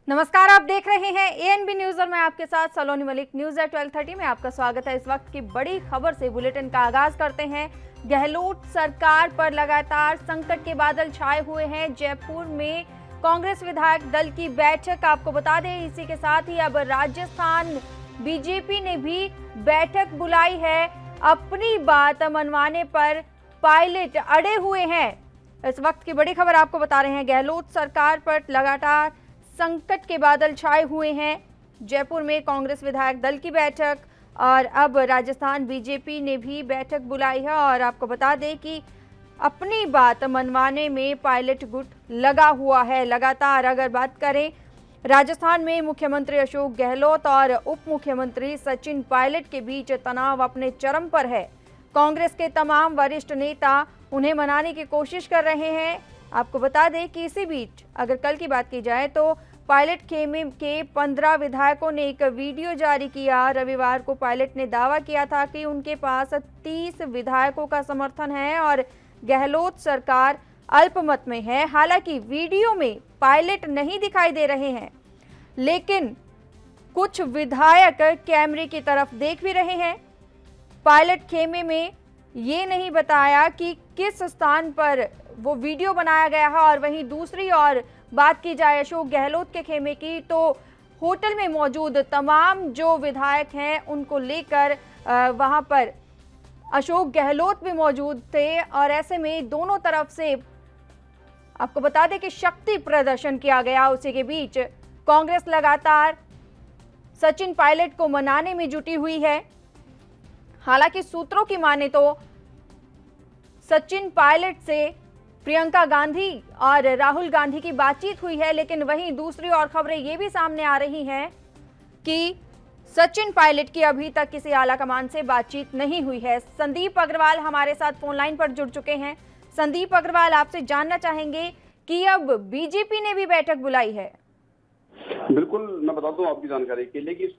नमस्कार, आप देख रहे हैं एएनबी न्यूज और मैं आपके साथ सलोनी मलिक। न्यूज एट 12:30 में आपका स्वागत है। इस वक्त की बड़ी खबर से बुलेटिन का आगाज करते हैं। गहलोत सरकार पर लगातार संकट के बादल छाए हुए हैं। जयपुर में कांग्रेस विधायक दल की बैठक, आपको बता दें इसी के साथ ही अब राजस्थान बीजेपी ने भी बैठक बुलाई है। अपनी बात मनवाने पर पायलट अड़े हुए हैं। इस वक्त की बड़ी खबर आपको बता रहे हैं। गहलोत सरकार पर लगातार संकट के बादल छाए हुए हैं। जयपुर में कांग्रेस विधायक दल की बैठक और अब राजस्थान बीजेपी ने भी बैठक बुलाई है। और आपको बता दें कि अपनी बात मनवाने में पायलट गुट लगा हुआ है। लगातार अगर बात करें, राजस्थान में मुख्यमंत्री अशोक गहलोत और उप मुख्यमंत्री सचिन पायलट के बीच तनाव अपने चरम पर है। कांग्रेस के तमाम वरिष्ठ नेता उन्हें मनाने की कोशिश कर रहे हैं। आपको बता दें कि इसी बीच अगर कल की बात की जाए तो पायलट खेमे के 15 विधायकों ने एक वीडियो जारी किया। रविवार को पायलट ने दावा किया था कि उनके पास 30 विधायकों का समर्थन है और गहलोत सरकार अल्पमत में है। हालांकि वीडियो में पायलट नहीं दिखाई दे रहे हैं, लेकिन कुछ विधायक कैमरे की तरफ देख भी रहे हैं। पायलट खेमे में ये नहीं बताया कि किस स्थान पर वो वीडियो बनाया गया है। और वहीं दूसरी ओर बात की जाए अशोक गहलोत के खेमे की, तो होटल में मौजूद तमाम जो विधायक हैं उनको लेकर वहां पर अशोक गहलोत भी मौजूद थे। और ऐसे में दोनों तरफ से आपको बता दें कि शक्ति प्रदर्शन किया गया। उसी के बीच कांग्रेस लगातार सचिन पायलट को मनाने में जुटी हुई है। हालांकि सूत्रों की माने तो सचिन पायलट से प्रियंका गांधी और राहुल गांधी की बातचीत हुई है, लेकिन वहीं दूसरी ओर खबरें ये भी सामने आ रही हैं कि सचिन पायलट की अभी तक किसी आला कमान से बातचीत नहीं हुई है। संदीप अग्रवाल हमारे साथ फोन लाइन पर जुड़ चुके हैं। संदीप अग्रवाल, आपसे जानना चाहेंगे कि अब बीजेपी ने भी बैठक बुलाई है। बिल्कुल, मैं बता दूं आपकी जानकारी के लिए कि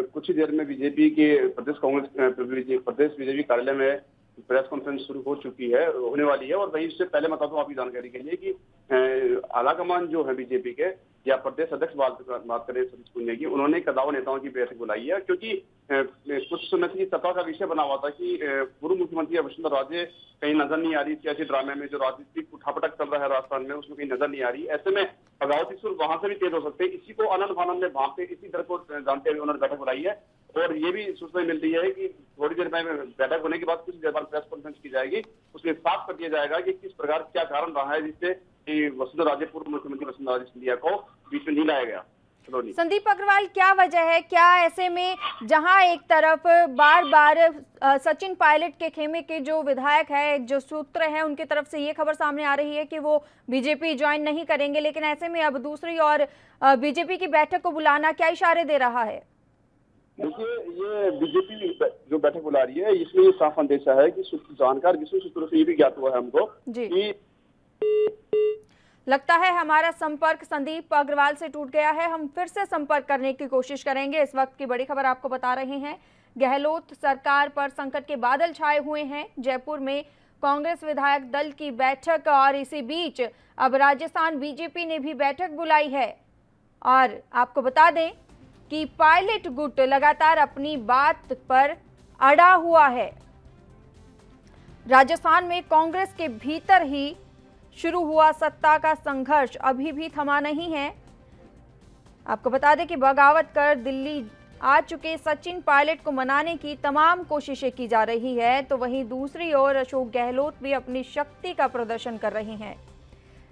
कुछ ही देर में बीजेपी के प्रदेश बीजेपी कार्यालय में प्रेस कॉन्फ्रेंस शुरू हो चुकी है, होने वाली है। और वही इससे पहले बता दूं आपकी जानकारी के लिए कि आलाकमान जो है बीजेपी के या प्रदेश अध्यक्ष बात करें सतीश पुनिया की, उन्होंने कदावर नेताओं की बैठक बुलाई है। क्योंकि कुछ समय से चर्चा का विषय बना हुआ था कि पूर्व मुख्यमंत्री वसुंधरा राजे कहीं नजर नहीं आ रही सियासी ड्रामे में, जो राजनीतिक उठापटक चल रहा है राजस्थान में, उसमें कहीं नजर नहीं आ रही। ऐसे में बगावती सुर वहां से भी तेज हो सकते हैं। इसी को आनंद फानंद में भागते, इसी डर को जानते हुए उन्होंने बैठक बुलाई है। और ये भी सूचना मिल रही है कि थोड़ी देर में बैठक होने के बाद कुछ देर बाद प्रेस कॉन्फ्रेंस की जाएगी। उसमें साफ कर दिया जाएगा कि किस प्रकार क्या कारण रहा है जिससे वसुंधरा राजे, पूर्व मुख्यमंत्री वसुंधरा राजे सिंधिया को बीच में नहीं लाया गया। संदीप अग्रवाल, क्या वजह है? क्या ऐसे में जहां एक तरफ बार बार सचिन पायलट के खेमे के जो विधायक है, जो सूत्र हैं, उनकी तरफ से ये खबर सामने आ रही है कि वो बीजेपी ज्वाइन नहीं करेंगे, लेकिन ऐसे में अब दूसरी ओर बीजेपी की बैठक को बुलाना क्या इशारे दे रहा है? देखिए, ये बीजेपी जो बैठक बुला रही है, इसमें ये साफ अंदेशा है कि जानकार विश्व सूत्रों से ये भी ज्ञात हुआ है हमको कि लगता है हमारा संपर्क संदीप अग्रवाल से टूट गया है। हम फिर से संपर्क करने की कोशिश करेंगे। इस वक्त की बड़ी खबर आपको बता रहे हैं। गहलोत सरकार पर संकट के बादल छाए हुए हैं। जयपुर में कांग्रेस विधायक दल की बैठक और इसी बीच अब राजस्थान बीजेपी ने भी बैठक बुलाई है। और आपको बता दें कि पायलट गुट लगातार अपनी बात पर अड़ा हुआ है। राजस्थान में कांग्रेस के भीतर ही शुरू हुआ सत्ता का संघर्ष अभी भी थमा नहीं है। आपको बता दें कि बगावत कर दिल्ली आ चुके सचिन पायलट को मनाने की तमाम कोशिशें की जा रही है, तो वहीं दूसरी ओर अशोक गहलोत भी अपनी शक्ति का प्रदर्शन कर रहे हैं।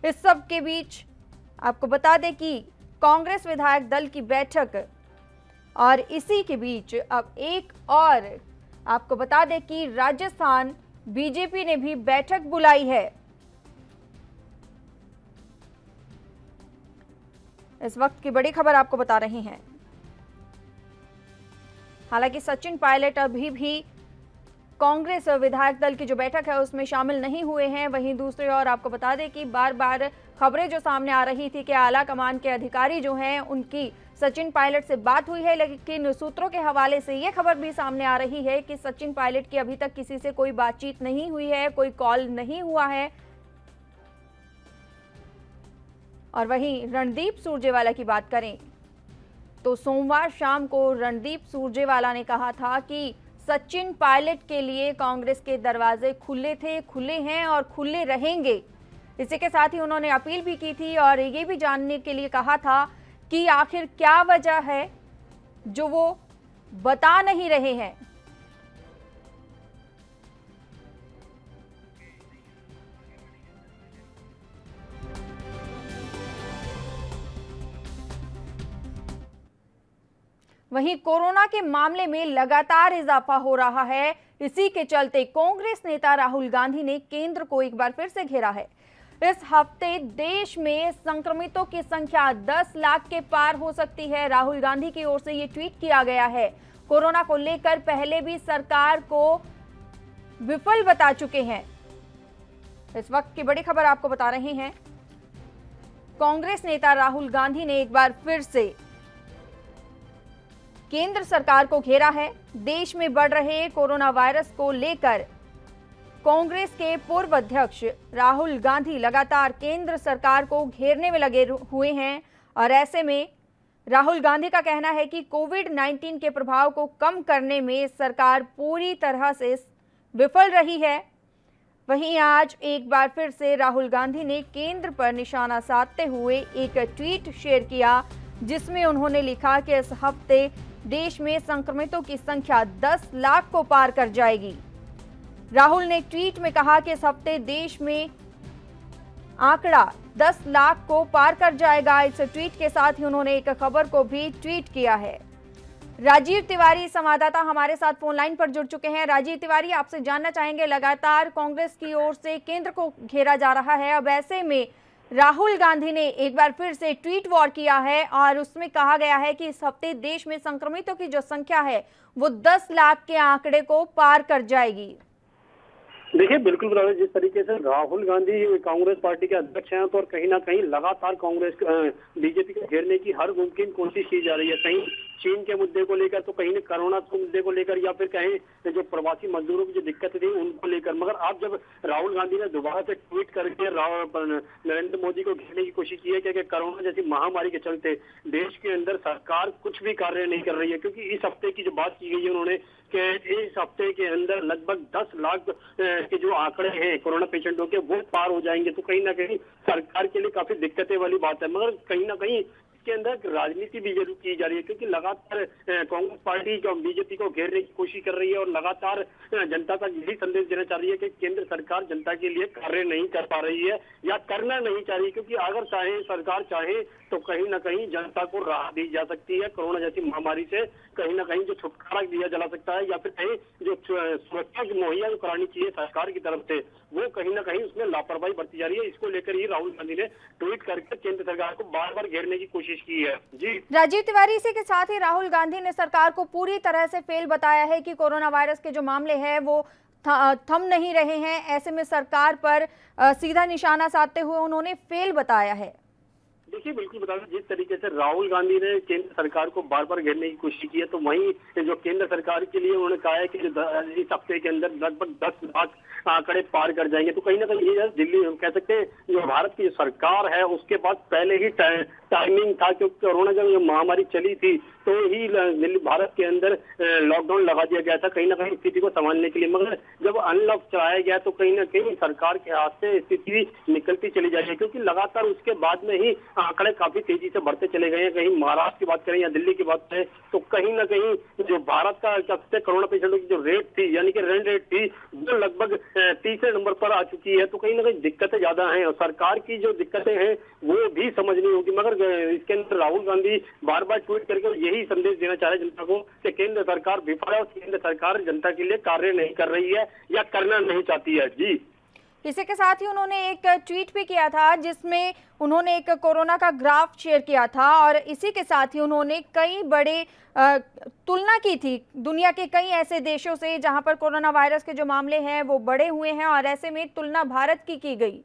इस सब के बीच आपको बता दें कि कांग्रेस विधायक दल की बैठक और इसी के बीच अब एक और आपको बता दें कि राजस्थान बीजेपी ने भी बैठक बुलाई है। इस वक्त की बड़ी खबर आपको बता रहे हैं। हालांकि सचिन पायलट अभी भी कांग्रेस विधायक दल की जो बैठक है उसमें शामिल नहीं हुए हैं। वहीं दूसरी ओर आपको बता दें कि बार बार खबरें जो सामने आ रही थी कि आला कमान के अधिकारी जो हैं उनकी सचिन पायलट से बात हुई है, लेकिन सूत्रों के हवाले से ये खबर भी सामने आ रही है कि सचिन पायलट की अभी तक किसी से कोई बातचीत नहीं हुई है, कोई कॉल नहीं हुआ है। और वहीं रणदीप सुरजेवाला की बात करें तो सोमवार शाम को रणदीप सुरजेवाला ने कहा था कि सचिन पायलट के लिए कांग्रेस के दरवाजे खुले थे, खुले हैं और खुले रहेंगे। इसी के साथ ही उन्होंने अपील भी की थी और ये भी जानने के लिए कहा था कि आखिर क्या वजह है जो वो बता नहीं रहे हैं। वहीं कोरोना के मामले में लगातार इजाफा हो रहा है। इसी के चलते कांग्रेस नेता राहुल गांधी ने केंद्र को एक बार फिर से घेरा है। इस हफ्ते देश में संक्रमितों की संख्या 10 लाख के पार हो सकती है। राहुल गांधी की ओर से ये ट्वीट किया गया है। कोरोना को लेकर पहले भी सरकार को विफल बता चुके हैं। इस वक्त की बड़ी खबर आपको बता रहे हैं। कांग्रेस नेता राहुल गांधी ने एक बार फिर से केंद्र सरकार को घेरा है। देश में बढ़ रहे कोरोना वायरस को लेकर कांग्रेस के पूर्व अध्यक्ष राहुल गांधी लगातार केंद्र सरकार को घेरने में लगे हुए हैं और ऐसे में राहुल गांधी का कहना है कि कोविड-19 के प्रभाव को कम करने में सरकार पूरी तरह से विफल रही है। वहीं आज एक बार फिर से राहुल गांधी ने केंद्र पर निशाना साधते हुए एक ट्वीट शेयर किया, जिसमें उन्होंने लिखा कि इस हफ्ते देश में संक्रमितों की संख्या 10 लाख को पार कर जाएगी। राहुल ने ट्वीट में कहा कि इस हफ्ते देश में आंकड़ा 10 लाख को पार कर जाएगा। इस ट्वीट के साथ ही उन्होंने एक खबर को भी ट्वीट किया है। राजीव तिवारी संवाददाता हमारे साथ फोन लाइन पर जुड़ चुके हैं। राजीव तिवारी, आपसे जानना चाहेंगे, लगातार कांग्रेस की ओर से केंद्र को घेरा जा रहा है। अब ऐसे में राहुल गांधी ने एक बार फिर से ट्वीट वॉर किया है और उसमें कहा गया है कि इस हफ्ते देश में संक्रमितों की जो संख्या है वो 10 लाख के आंकड़े को पार कर जाएगी। देखिए, बिल्कुल बराबर जिस तरीके से राहुल गांधी कांग्रेस पार्टी के अध्यक्ष हैं, तो और कहीं ना कहीं लगातार कांग्रेस बीजेपी को घेरने की हर मुमकिन कोशिश की जा रही है। कहीं चीन के मुद्दे को लेकर, तो कहीं कोरोना के मुद्दे को लेकर, या फिर कहीं जो प्रवासी मजदूरों की जो दिक्कतें थी उनको लेकर। मगर आप जब राहुल गांधी ने दोबारा से ट्वीट करके नरेंद्र मोदी को घेरने की कोशिश की है कि कोरोना जैसी महामारी के चलते देश के अंदर सरकार कुछ भी कार्य नहीं कर रही है, क्योंकि इस हफ्ते की जो बात की गई है उन्होंने कि इस हफ्ते के अंदर लगभग 10 लाख के जो आंकड़े हैं कोरोना पेशेंटों के वो पार हो जाएंगे, तो कहीं ना कहीं सरकार के लिए काफी दिक्कतें वाली बात है। मगर कहीं ना कहीं इसके अंदर राजनीति भी जरूर की जा रही है, क्योंकि लगातार कांग्रेस पार्टी जो बीजेपी को घेरने की कोशिश कर रही है और लगातार जनता का यही संदेश देना चाह रही है कि केंद्र सरकार जनता के लिए कार्य नहीं कर पा रही है या करना नहीं चाह रही, क्योंकि अगर सरकार चाहे तो कहीं ना कहीं जनता को राहत दी जा सकती है। कोरोना जैसी महामारी से कहीं ना कहीं जो छुटकारा दिया जा सकता है, या फिर कहीं जो सुरक्षा मुहैया जो करानी चाहिए सरकार की तरफ से, वो कहीं ना कहीं उसमें लापरवाही बरती जा रही है। इसको लेकर ही राहुल गांधी ने ट्वीट करके केंद्र सरकार को बार बार घेरने की कोशिश की है। जी राजीव तिवारी, इसी के साथ ही राहुल गांधी ने सरकार को पूरी तरह से फेल बताया है कि कोरोना वायरस के जो मामले हैं वो थम नहीं रहे हैं। ऐसे में सरकार पर सीधा निशाना साधते हुए उन्होंने फेल बताया है। देखिए, बिल्कुल बता दें, जिस तरीके से राहुल गांधी ने केंद्र सरकार को बार बार घेरने की कोशिश की है, तो वहीं जो केंद्र सरकार के लिए उन्होंने कहा है कि इस हफ्ते के अंदर लगभग 10 लाख आंकड़े पार कर जाएंगे, तो कहीं ना कहीं ये दिल्ली हम कह सकते हैं जो भारत की सरकार है उसके पास पहले ही टाइमिंग था, क्योंकि कोरोना जब महामारी चली थी तो ही दिल्ली भारत के अंदर लॉकडाउन लगा दिया गया था कहीं ना कहीं स्थिति को संभालने के लिए। मगर जब अनलॉक चलाया गया तो कहीं ना कहीं सरकार के हाथ से स्थिति निकलती चली जा रही है, क्योंकि लगातार उसके बाद में ही आंकड़े काफी तेजी से बढ़ते चले गए हैं। कहीं महाराष्ट्र की बात करें या दिल्ली की बात करें तो कहीं ना कहीं जो भारत का सबसे कोरोना पेशेंटों की जो रेट थी, यानी कि रन रेट थी, वो लगभग तीसरे नंबर पर आ चुकी है। तो कहीं ना कहीं दिक्कतें ज्यादा हैं और सरकार की जो दिक्कतें हैं वो भी समझनी होगी। मगर इसके अंदर राहुल गांधी बार बार ट्वीट करके यही संदेश देना चाह रहे हैं जनता को कि केंद्र सरकार विफल है और केंद्र सरकार जनता के लिए कार्य नहीं कर रही है या करना नहीं चाहती है। जी इसी के साथ ही उन्होंने एक ट्वीट भी किया था जिसमें उन्होंने एक कोरोना का ग्राफ शेयर किया था और इसी के साथ ही उन्होंने कई बड़े तुलना की थी दुनिया के कई ऐसे देशों से जहां पर कोरोना वायरस के जो मामले हैं वो बढ़े हुए हैं और ऐसे में तुलना भारत की गई।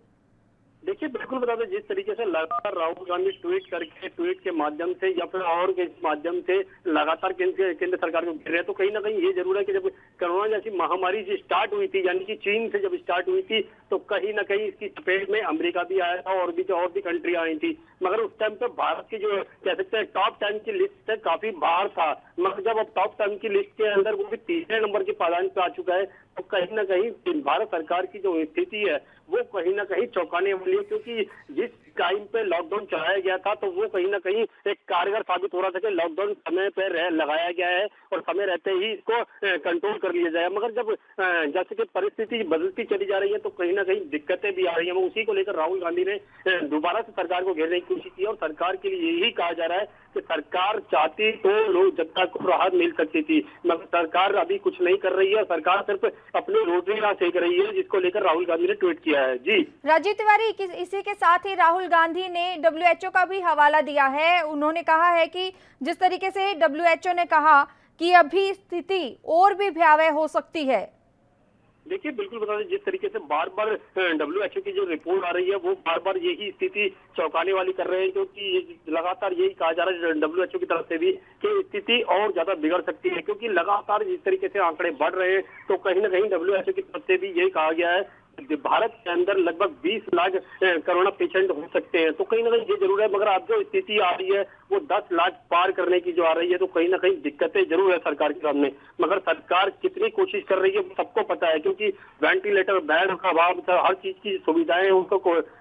देखिए बिल्कुल बता दें, जिस तरीके से लगातार राहुल गांधी ट्वीट के माध्यम से या फिर और के माध्यम से लगातार केंद्र सरकार को घेर रहे हैं, तो कहीं ना कहीं ये जरूर है कि जब कोरोना जैसी महामारी जो स्टार्ट हुई थी, यानी कि चीन से जब स्टार्ट हुई थी, तो कहीं ना कहीं इसकी चपेट में अमेरिका भी आया था और भी कंट्री आई थी। मगर उस टाइम पे भारत की जो कह सकते हैं टॉप 10 की लिस्ट से काफी बाहर था। मगर जब अब टॉप 10 की लिस्ट के अंदर वो भी तीसरे नंबर के पायदान पे आ चुका है, तो कहीं ना कहीं भारत सरकार की जो स्थिति है वो कहीं ना कहीं चौंकाने वाली है, क्योंकि जिस टाइम पे लॉकडाउन चलाया गया था तो वो कहीं ना कहीं एक कारगर साबित हो रहा था कि लॉकडाउन समय पे लगाया गया है और समय रहते ही इसको कंट्रोल कर लिया जाए। मगर जब जैसे कि परिस्थिति बदलती चली जा रही है, तो कहीं ना कहीं दिक्कतें भी आ रही है। उसी को लेकर राहुल गांधी ने दोबारा से सरकार को घेरने की कोशिश की और सरकार के लिए यही कहा जा रहा है कि सरकार चाहती तो लोग जनता को राहत मिल सकती थी, मगर सरकार अभी कुछ नहीं कर रही है। सरकार सिर्फ अपनी रोटी राह सेक रही है, जिसको लेकर राहुल गांधी ने ट्वीट किया है। जी राजीव तिवारी, इसी के साथ ही राहुल गांधी ने WHO का भी हवाला दिया है। उन्होंने कहा है कि जिस तरीके से WHO ने कहा कि अभी स्थिति और भी भयावह हो सकती है। देखिए बिल्कुल बता दें, जिस तरीके से बार बार WHO की जो रिपोर्ट आ रही है वो बार बार यही स्थिति चौंकाने वाली कर रहे हैं, क्योंकि लगातार यही कहा जा रहा है WHO की तरफ से भी कि स्थिति और ज्यादा बिगड़ सकती है, क्योंकि लगातार जिस तरीके से आंकड़े बढ़ रहे हैं, तो कहीं ना कहीं WHO की तरफ से भी यही कहा गया है भारत के अंदर लगभग 20 लाख कोरोना पेशेंट हो सकते हैं। तो कहीं ना कहीं ये जरूर है, मगर अब जो स्थिति आ रही है वो 10 लाख पार करने की जो आ रही है, तो कहीं ना कहीं दिक्कतें जरूर है सरकार के सामने। मगर सरकार कितनी कोशिश कर रही है सबको पता है, क्योंकि वेंटिलेटर, बेड का अभाव, हर चीज की सुविधाएं उनको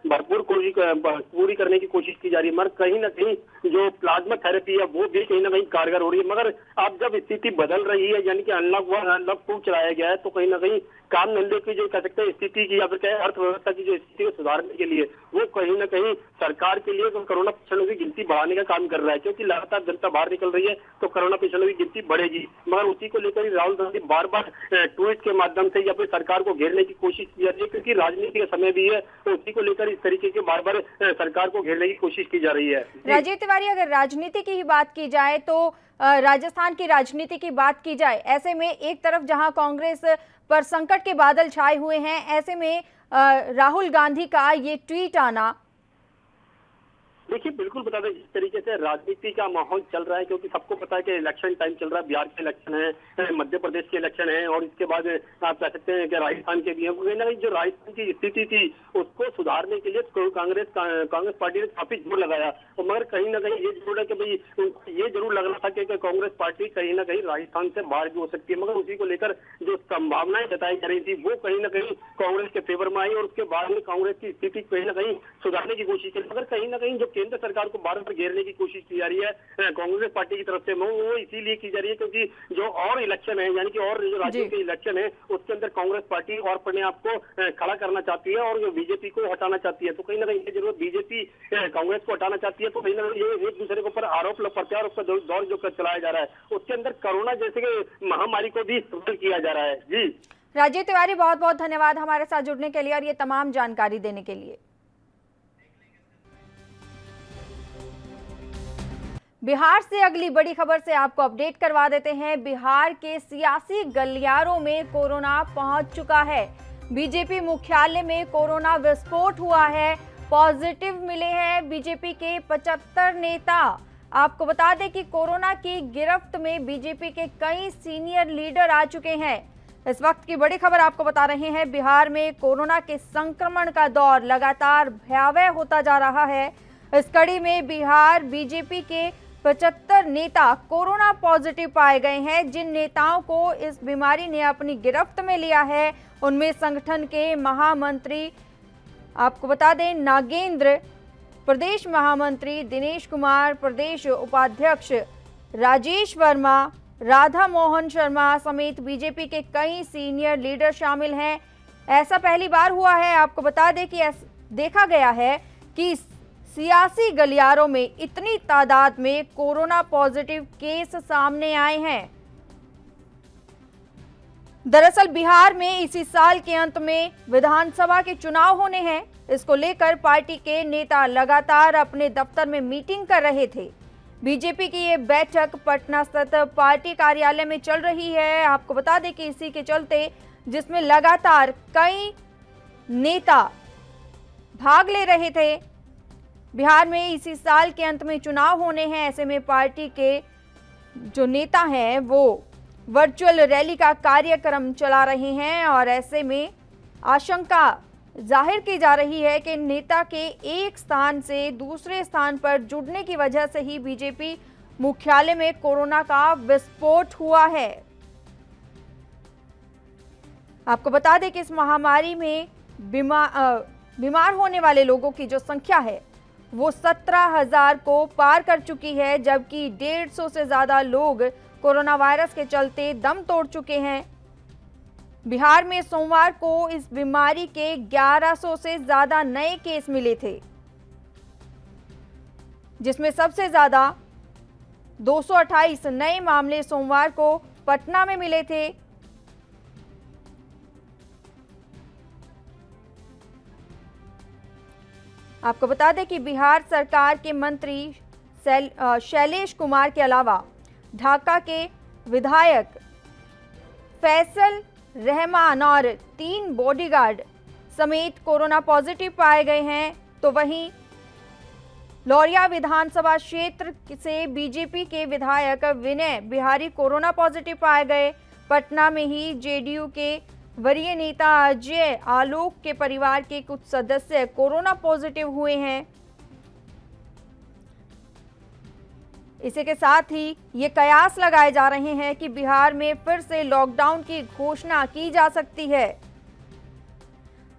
भरपूर पूरी करने की कोशिश की जा रही है। मगर कहीं ना कहीं जो प्लाज्मा थेरेपी है वो भी कहीं ना कहीं कारगर हो रही है। मगर अब जब स्थिति बदल रही है, यानी कि अनलॉक 2 चलाया गया है, तो कहीं ना कहीं काम धंधे की जो कह सकते हैं स्थिति की या फिर अर्थव्यवस्था की जो स्थिति को सुधारने के लिए वो कहीं ना कहीं सरकार के लिए कोरोना पेशेंटों की गिनती बढ़ाने का काम कर रहा है, क्योंकि लगातार जनता बाहर निकल रही है तो कोरोना पेशेंटों की गिनती बढ़ेगी। मगर उसी को लेकर राहुल गांधी बार बार ट्वीट के माध्यम से या फिर सरकार को घेरने की कोशिश की जा रही है, क्योंकि राजनीति का समय भी है, तो उसी को लेकर इस तरीके के बार बार सरकार को घेरने की कोशिश की जा रही है। राजीव तिवारी, अगर राजनीति की ही बात की जाए तो राजस्थान की राजनीति की बात की जाए, ऐसे में एक तरफ जहां कांग्रेस पर संकट के बादल छाए हुए हैं, ऐसे में राहुल गांधी का ये ट्वीट आना। देखिए बिल्कुल बता दें, जिस तरीके से राजनीति का माहौल चल रहा है, क्योंकि सबको पता है कि इलेक्शन टाइम चल रहा है, बिहार के इलेक्शन है, मध्य प्रदेश के इलेक्शन है और इसके बाद आप कह सकते हैं कि राजस्थान के भी है। कहीं ना कहीं जो राजस्थान की स्थिति थी उसको सुधारने के लिए कांग्रेस पार्टी ने काफी जोर लगाया, और मगर कहीं ना कहीं ये जरूर है कि भाई ये जरूर लग रहा था कि कांग्रेस पार्टी कहीं ना कहीं राजस्थान से बाहर भी हो सकती है। मगर उसी को लेकर जो संभावनाएं जताई जा रही थी वो कहीं ना कहीं कांग्रेस के फेवर में आई और उसके बाद में कांग्रेस की स्थिति कहीं ना कहीं सुधारने की कोशिश की। मगर कहीं ना कहीं जो केंद्र सरकार को बार बार घेरने की कोशिश की जा रही है कांग्रेस पार्टी की तरफ से, वो इसीलिए की जा रही है क्योंकि जो और इलेक्शन है, यानी कि और जो राज्यों के इलेक्शन है उसके अंदर कांग्रेस पार्टी और अपने आप को खड़ा करना चाहती है और बीजेपी को हटाना चाहती है। तो कहीं ना कहीं ये जरूरत बीजेपी कांग्रेस को हटाना चाहती है, तो कहीं ना कहीं ये एक दूसरे के ऊपर आरोप प्रत्यारोप का दौर जो चलाया जा रहा है उसके अंदर कोरोना जैसे कि महामारी को भी सफल किया जा रहा है। जी राजीव तिवारी, बहुत बहुत धन्यवाद हमारे साथ जुड़ने के लिए और ये तमाम जानकारी देने के लिए। बिहार से अगली बड़ी खबर से आपको अपडेट करवा देते हैं। बिहार के सियासी गलियारों में कोरोना पहुंच चुका है। बीजेपी मुख्यालय में कोरोना विस्फोट हुआ है। पॉजिटिव मिले हैं बीजेपी के 75 नेता। आपको बता दें कि कोरोना की गिरफ्त में बीजेपी के कई सीनियर लीडर आ चुके हैं। इस वक्त की बड़ी खबर आपको बता रहे हैं, बिहार में कोरोना के संक्रमण का दौर लगातार भयावह होता जा रहा है। इस कड़ी में बिहार बीजेपी के 75 नेता कोरोना पॉजिटिव पाए गए हैं। जिन नेताओं को इस बीमारी ने अपनी गिरफ्त में लिया है उनमें संगठन के महामंत्री, आपको बता दें, नागेंद्र, प्रदेश महामंत्री दिनेश कुमार, प्रदेश उपाध्यक्ष राजेश वर्मा, राधा मोहन शर्मा समेत बीजेपी के कई सीनियर लीडर शामिल हैं। ऐसा पहली बार हुआ है। आपको बता दें कि देखा गया है कि सियासी गलियारों में इतनी तादाद में कोरोना पॉजिटिव केस सामने आए हैं। दरअसल बिहार में इसी साल के अंत में विधानसभा के चुनाव होने हैं। इसको लेकर पार्टी के नेता लगातार अपने दफ्तर में मीटिंग कर रहे थे। बीजेपी की ये बैठक पटना स्थित पार्टी कार्यालय में चल रही है। आपको बता दें कि इसी के चलते जिसमें लगातार कई नेता भाग ले रहे थे। बिहार में इसी साल के अंत में चुनाव होने हैं, ऐसे में पार्टी के जो नेता हैं वो वर्चुअल रैली का कार्यक्रम चला रहे हैं और ऐसे में आशंका जाहिर की जा रही है कि नेता के एक स्थान से दूसरे स्थान पर जुड़ने की वजह से ही बीजेपी मुख्यालय में कोरोना का विस्फोट हुआ है। आपको बता दें कि इस महामारी में बीमार होने वाले लोगों की जो संख्या है वो 17,000 को पार कर चुकी है, जबकि 150 से ज्यादा लोग कोरोना वायरस के चलते दम तोड़ चुके हैं। बिहार में सोमवार को इस बीमारी के 1100 से ज्यादा नए केस मिले थे, जिसमें सबसे ज्यादा 228 नए मामले सोमवार को पटना में मिले थे। आपको बता दें कि बिहार सरकार के मंत्री शैलेश कुमार के अलावा ढाका के विधायक फैसल रहमान और 3 बॉडीगार्ड समेत कोरोना पॉजिटिव पाए गए हैं। तो वहीं लौरिया विधानसभा क्षेत्र से बीजेपी के विधायक विनय बिहारी कोरोना पॉजिटिव पाए गए। पटना में ही जेडीयू के वरीय नेता अजय आलोक के परिवार के कुछ सदस्य कोरोना पॉजिटिव हुए हैं। इसी के साथ ही ये कयास लगाए जा रहे हैं कि बिहार में फिर से लॉकडाउन की घोषणा की जा सकती है।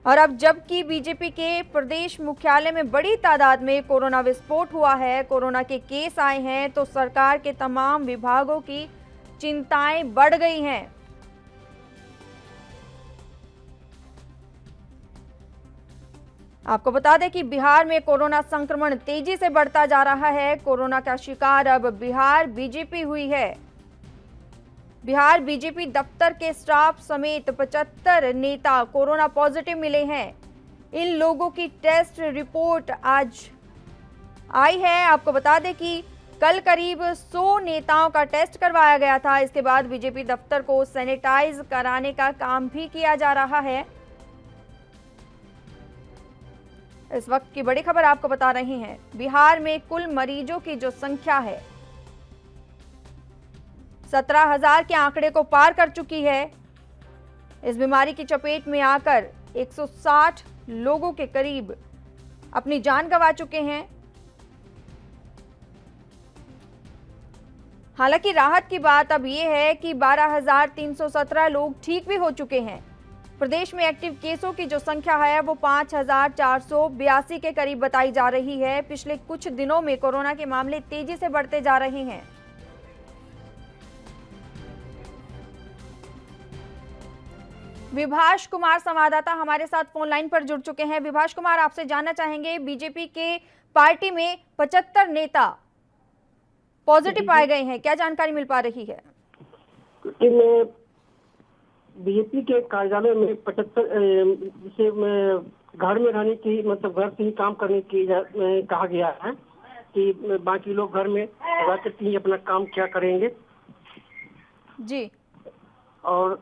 और अब जबकि बीजेपी के प्रदेश मुख्यालय में बड़ी तादाद में कोरोना विस्फोट हुआ है, कोरोना के केस आए हैं, तो सरकार के तमाम विभागों की चिंताएं बढ़ गई हैं। आपको बता दें कि बिहार में कोरोना संक्रमण तेजी से बढ़ता जा रहा है। कोरोना का शिकार अब बिहार बीजेपी हुई है। बिहार बीजेपी दफ्तर के स्टाफ समेत 75 नेता कोरोना पॉजिटिव मिले हैं। इन लोगों की टेस्ट रिपोर्ट आज आई है। आपको बता दें कि कल करीब 100 नेताओं का टेस्ट करवाया गया था। इसके बाद बीजेपी दफ्तर को सैनिटाइज कराने का काम भी किया जा रहा है। इस वक्त की बड़ी खबर आपको बता रहे हैं, बिहार में कुल मरीजों की जो संख्या है 17,000 के आंकड़े को पार कर चुकी है। इस बीमारी की चपेट में आकर 160 लोगों के करीब अपनी जान गंवा चुके हैं। हालांकि राहत की बात अब यह है कि 12,317 लोग ठीक भी हो चुके हैं। प्रदेश में एक्टिव केसों की जो संख्या है वो 5,482 के करीब बताई जा रही है। पिछले कुछ दिनों में कोरोना के मामले तेजी से बढ़ते जा रहे हैं। विभाष कुमार संवाददाता हमारे साथ फोन लाइन पर जुड़ चुके हैं। विभाष कुमार, आपसे जानना चाहेंगे, बीजेपी के पार्टी में 75 नेता पॉजिटिव पाए गए हैं, क्या जानकारी मिल पा रही है? बीजेपी के कार्यालय में 75 से घर में रहने की, मतलब घर से ही काम करने की कहा गया है कि बाकी लोग घर में रहकर ही अपना काम क्या करेंगे जी। और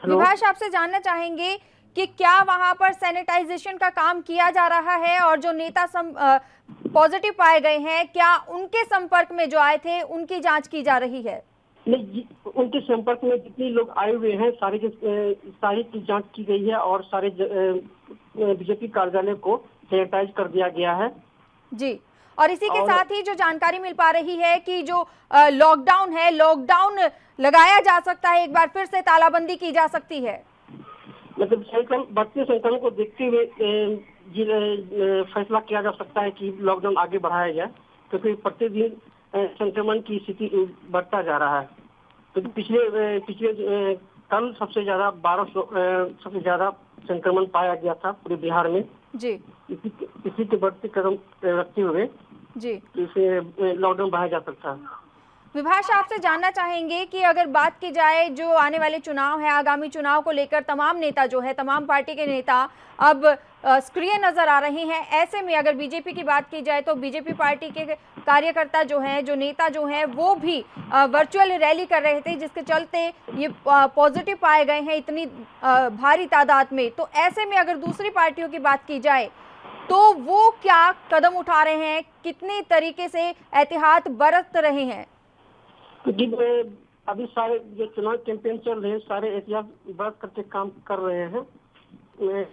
विभाष, आपसे जानना चाहेंगे कि क्या वहां पर सैनिटाइजेशन का काम किया जा रहा है और जो नेता पॉजिटिव पाए गए हैं, क्या उनके संपर्क में जो आए थे उनकी जांच की जा रही है? नहीं, उनके संपर्क में जितने लोग आए हुए हैं सारी की जांच की गई है और सारे बीजेपी कार्यालय को सैनिटाइज कर दिया गया है जी। और इसी के साथ ही जो जानकारी मिल पा रही है कि जो लॉकडाउन है, लॉकडाउन लगाया जा सकता है, एक बार फिर से तालाबंदी की जा सकती है। मतलब बढ़ते संक्रमण को देखते हुए फैसला किया जा सकता है कि लॉकडाउन आगे बढ़ाया जाए, क्योंकि प्रतिदिन संक्रमण की स्थिति बढ़ता जा रहा है। तो पिछले कल सबसे ज्यादा संक्रमण पाया गया था पूरे बिहार में जी। इसी के बढ़ते कदम रखते हुए जी इसे लॉकडाउन बढ़ाया जा सकता है। विभाष, आपसे जानना चाहेंगे कि अगर बात की जाए जो आने वाले चुनाव है, आगामी चुनाव को लेकर तमाम नेता जो है, तमाम पार्टी के नेता अब सक्रिय नजर आ रहे हैं। ऐसे में अगर बीजेपी की बात की जाए तो बीजेपी पार्टी के कार्यकर्ता जो हैं, जो नेता जो हैं, वो भी वर्चुअल रैली कर रहे थे, जिसके चलते ये पॉजिटिव पाए गए हैं इतनी भारी तादाद में। तो ऐसे में अगर दूसरी पार्टियों की बात की जाए तो वो क्या कदम उठा रहे हैं, कितने तरीके से एहतियात बरत रहे हैं? क्योंकि अभी सारे जो चुनाव कैंपेन चल रहे हैं, सारे एहतियात बरत करके काम कर रहे हैं।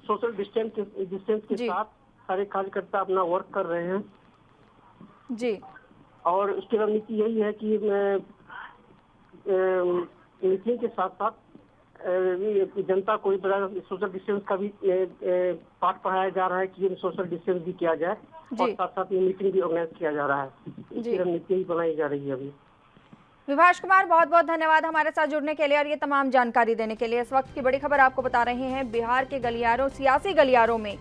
सोशल डिस्टेंस के साथ सारे कार्यकर्ता अपना वर्क कर रहे हैं जी। और उसकी रणनीति यही है कि मीटिंग के साथ साथ जनता को सोशल डिस्टेंस का भी पाठ पढ़ाया जा रहा है कि सोशल डिस्टेंस भी किया जाए, और साथ साथ ये मीटिंग भी ऑर्गेनाइज किया जा रहा है। इसकी रणनीति ही बनाई जा रही है अभी। विभाष कुमार, बहुत बहुत धन्यवाद हमारे साथ जुड़ने के लिए और ये तमाम जानकारी देने के लिए। इस वक्त की बड़ी खबर आपको बता रहे हैं, बिहार के गलियारों, सियासी गलियारों में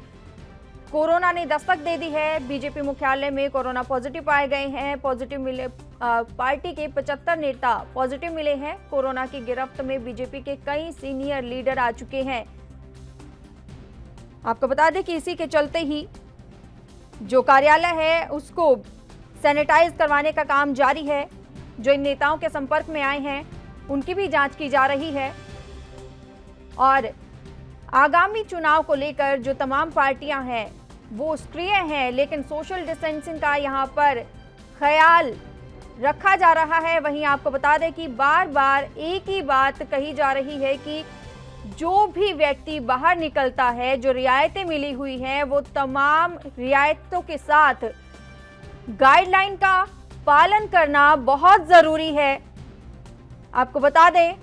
कोरोना ने दस्तक दे दी है। बीजेपी मुख्यालय में कोरोना पॉजिटिव पाए गए हैं। पॉजिटिव मिले पार्टी के 75 नेता पॉजिटिव मिले हैं। कोरोना की गिरफ्त में बीजेपी के कई सीनियर लीडर आ चुके हैं। आपको बता दें कि इसी के चलते ही जो कार्यालय है उसको सैनिटाइज करवाने का काम जारी है। जो इन नेताओं के संपर्क में आए हैं उनकी भी जांच की जा रही है और आगामी चुनाव को लेकर जो तमाम पार्टियां हैं वो सक्रिय हैं, लेकिन सोशल डिस्टेंसिंग का यहां पर ख्याल रखा जा रहा है। वहीं आपको बता दें कि बार बार एक ही बात कही जा रही है कि जो भी व्यक्ति बाहर निकलता है, जो रियायतें मिली हुई हैं, वो तमाम रियायतों के साथ गाइडलाइन का पालन करना बहुत जरूरी है। आपको बता दें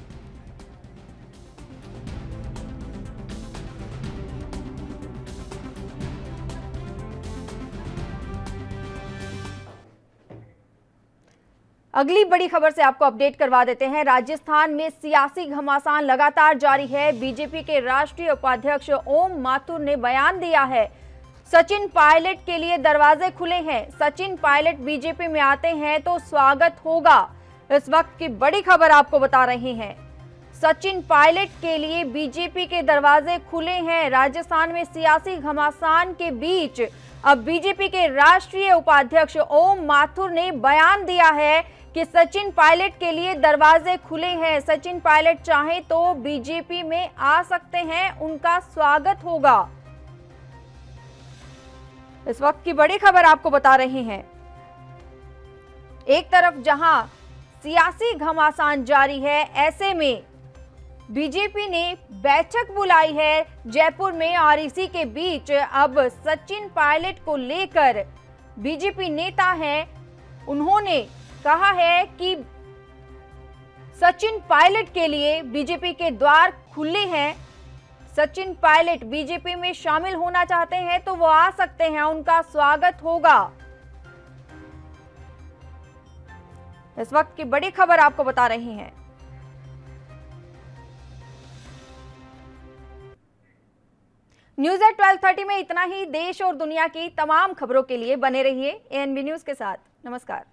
अगली बड़ी खबर से आपको अपडेट करवा देते हैं। राजस्थान में सियासी घमासान लगातार जारी है। बीजेपी के राष्ट्रीय उपाध्यक्ष ओम माथुर ने बयान दिया है, सचिन पायलट के लिए दरवाजे खुले हैं। सचिन पायलट बीजेपी में आते हैं तो स्वागत होगा। इस वक्त की बड़ी खबर आपको बता रहे हैं, सचिन पायलट के लिए बीजेपी के दरवाजे खुले हैं। राजस्थान में सियासी घमासान के बीच अब बीजेपी के राष्ट्रीय उपाध्यक्ष ओम माथुर ने बयान दिया है कि सचिन पायलट के लिए दरवाजे खुले हैं। सचिन पायलट चाहे तो बीजेपी में आ सकते हैं, उनका स्वागत होगा। इस वक्त की बड़ी खबर आपको बता रहे हैं, एक तरफ जहां सियासी घमासान जारी है, ऐसे में बीजेपी ने बैठक बुलाई है जयपुर में और इसी के बीच अब सचिन पायलट को लेकर बीजेपी नेता हैं, उन्होंने कहा है कि सचिन पायलट के लिए बीजेपी के द्वार खुले हैं। सचिन पायलट बीजेपी में शामिल होना चाहते हैं तो वो आ सकते हैं, उनका स्वागत होगा। इस वक्त की बड़ी खबर आपको बता रही हैं। न्यूज़ एट 12:30 में इतना ही। देश और दुनिया की तमाम खबरों के लिए बने रहिए एएनबी न्यूज के साथ। नमस्कार।